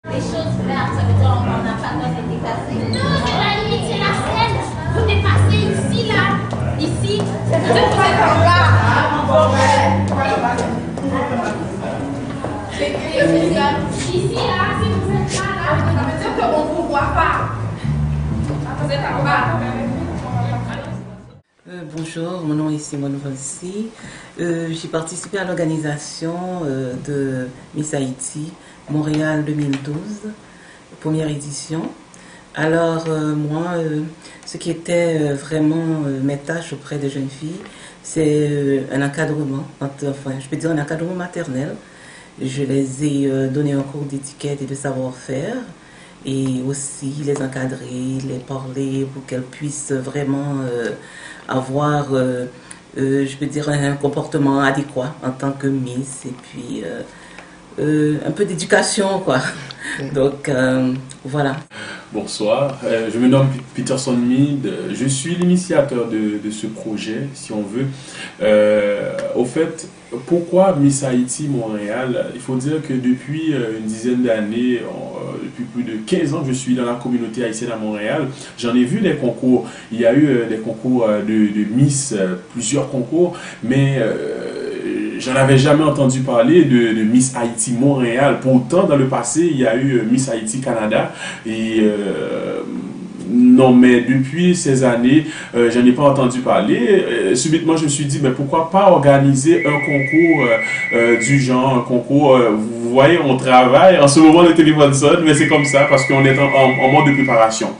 Les choses vertes, ça veut dire on n'a pas le droit de dépasser. Non, c'est la limite, c'est la scène. Vous dépassez ici, là. Ici, c'est de vous êtes en bas. Ici, là, si vous êtes là, ça veut dire qu'on ne vous voit pas. Vous êtes en bas. Bonjour, mon nom est Simone Volsi. J'ai participé à l'organisation de Miss Haïti Montréal 2012, première édition. Alors moi, ce qui était vraiment mes tâches auprès des jeunes filles, c'est un encadrement, enfin je peux dire un encadrement maternel. Je les ai donné un cours d'étiquette et de savoir-faire et aussi les encadrer, les parler pour qu'elles puissent vraiment avoir, je peux dire, un comportement adéquat en tant que Miss et puis un peu d'éducation, quoi. Donc, voilà. Bonsoir, je me nomme Peterson Mead, je suis l'initiateur de ce projet, si on veut. Au fait, pourquoi Miss Haïti Montréal? Il faut dire que depuis une dizaine d'années, depuis plus de 15 ans que je suis dans la communauté haïtienne à Montréal, j'en ai vu des concours. Il y a eu des concours de Miss, plusieurs concours, mais j'en avais jamais entendu parler de Miss Haïti Montréal. Pourtant, dans le passé, il y a eu Miss Haïti Canada. Et non, mais depuis ces années, je n'en ai pas entendu parler. Subitement, je me suis dit, mais pourquoi pas organiser un concours du genre, un concours, vous voyez, on travaille. En ce moment, le téléphone sonne, mais c'est comme ça parce qu'on est en mode de préparation.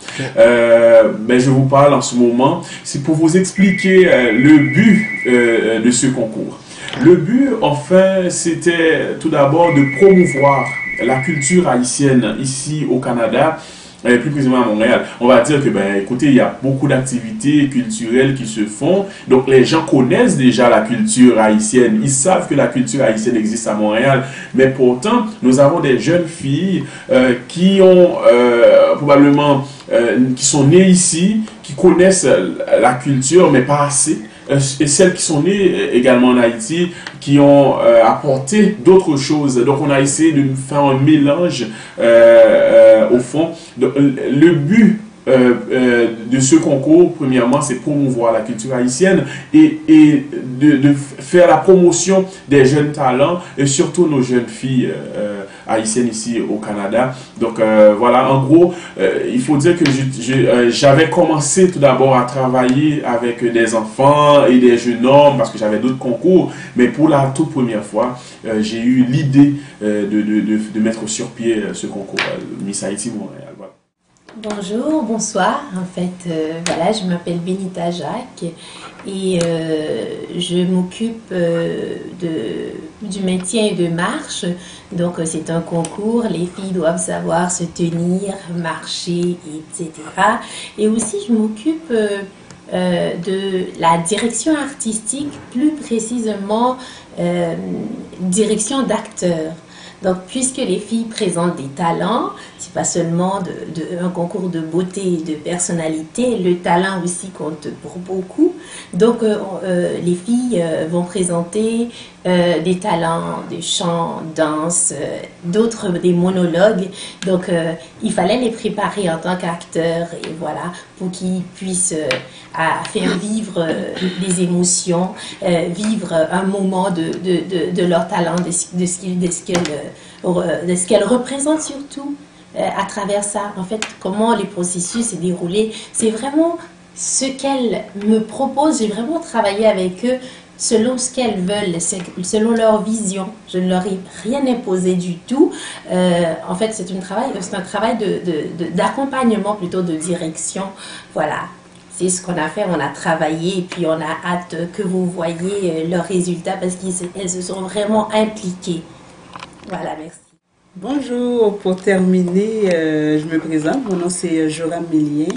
Mais je vous parle en ce moment, c'est pour vous expliquer le but de ce concours. Le but, enfin, c'était tout d'abord de promouvoir la culture haïtienne ici au Canada, plus précisément à Montréal. On va dire que, ben, écoutez, il y a beaucoup d'activités culturelles qui se font. Donc, les gens connaissent déjà la culture haïtienne. Ils savent que la culture haïtienne existe à Montréal. Mais pourtant, nous avons des jeunes filles qui ont probablement, qui sont nées ici, qui connaissent la culture, mais pas assez. Et celles qui sont nées également en Haïti, qui ont apporté d'autres choses. Donc on a essayé de faire un mélange au fond. Donc, le but de ce concours, premièrement, c'est promouvoir la culture haïtienne et de faire la promotion des jeunes talents et surtout nos jeunes filles haïtiennes ici au Canada. Donc voilà, en gros, il faut dire que j'avais commencé tout d'abord à travailler avec des enfants et des jeunes hommes parce que j'avais d'autres concours, mais pour la toute première fois, j'ai eu l'idée de mettre sur pied ce concours, Miss Haïti Montréal. Voilà. Bonjour, bonsoir. En fait, voilà, je m'appelle Benita Jacques et je m'occupe du maintien et de marche. Donc, c'est un concours. Les filles doivent savoir se tenir, marcher, etc. Et aussi, je m'occupe de la direction artistique, plus précisément direction d'acteurs. Donc, puisque les filles présentent des talents, c'est pas seulement un concours de beauté et de personnalité, le talent aussi compte pour beaucoup. Donc, les filles vont présenter des talents de chant, danse, d'autres des monologues. Donc, il fallait les préparer en tant qu'acteurs et voilà, pour qu'ils puissent faire vivre des émotions, vivre un moment de leur talent, de ce qu'elles représentent surtout à travers ça. En fait, comment les processus s'est déroulé, c'est vraiment ce qu'elles me proposent. J'ai vraiment travaillé avec eux selon ce qu'elles veulent, selon leur vision. Je ne leur ai rien imposé du tout. En fait, c'est un travail d'accompagnement, plutôt de direction. Voilà. C'est ce qu'on a fait, on a travaillé et puis on a hâte que vous voyez leurs résultats parce qu'elles se sont vraiment impliquées. Voilà, merci. Bonjour, pour terminer, je me présente, mon nom c'est Joram Millien.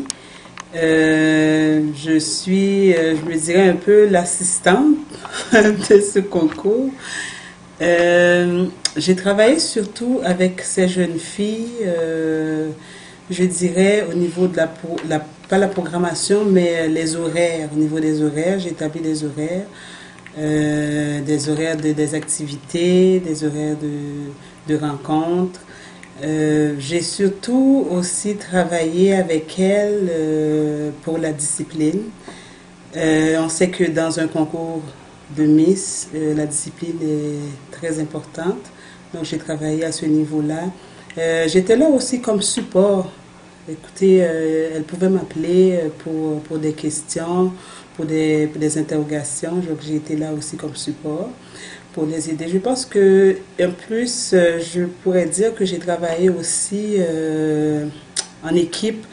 Je suis, je me dirais un peu l'assistante de ce concours. J'ai travaillé surtout avec ces jeunes filles, je dirais au niveau de pas la programmation, mais les horaires. Au niveau des horaires, j'ai établi des horaires des activités, des horaires de rencontres. J'ai surtout aussi travaillé avec elle pour la discipline. On sait que dans un concours de Miss, la discipline est très importante. Donc j'ai travaillé à ce niveau-là. J'étais là aussi comme support. Écoutez, elle pouvait m'appeler pour des questions, pour des interrogations. Donc j'ai été là aussi comme support pour les aider. Je pense que, en plus, je pourrais dire que j'ai travaillé aussi en équipe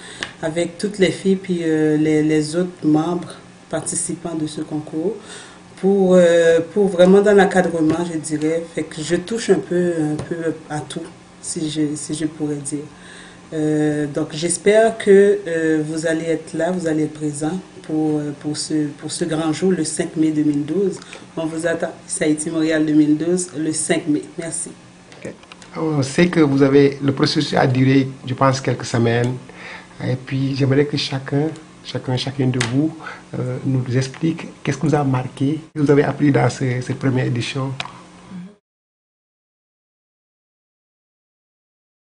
avec toutes les filles puis les autres membres participants de ce concours pour vraiment dans l'encadrement, je dirais. Fait que je touche un peu à tout, si je pourrais dire. Donc j'espère que vous allez être là, vous allez être présents pour ce grand jour, le 5 mai 2012. On vous attend, Haïti Montréal 2012, le 5 mai. Merci. Okay. On sait que le processus a duré, je pense, quelques semaines. Et puis j'aimerais que chacune de vous nous explique qu'est-ce que vous a marqué, que vous avez appris dans cette première édition.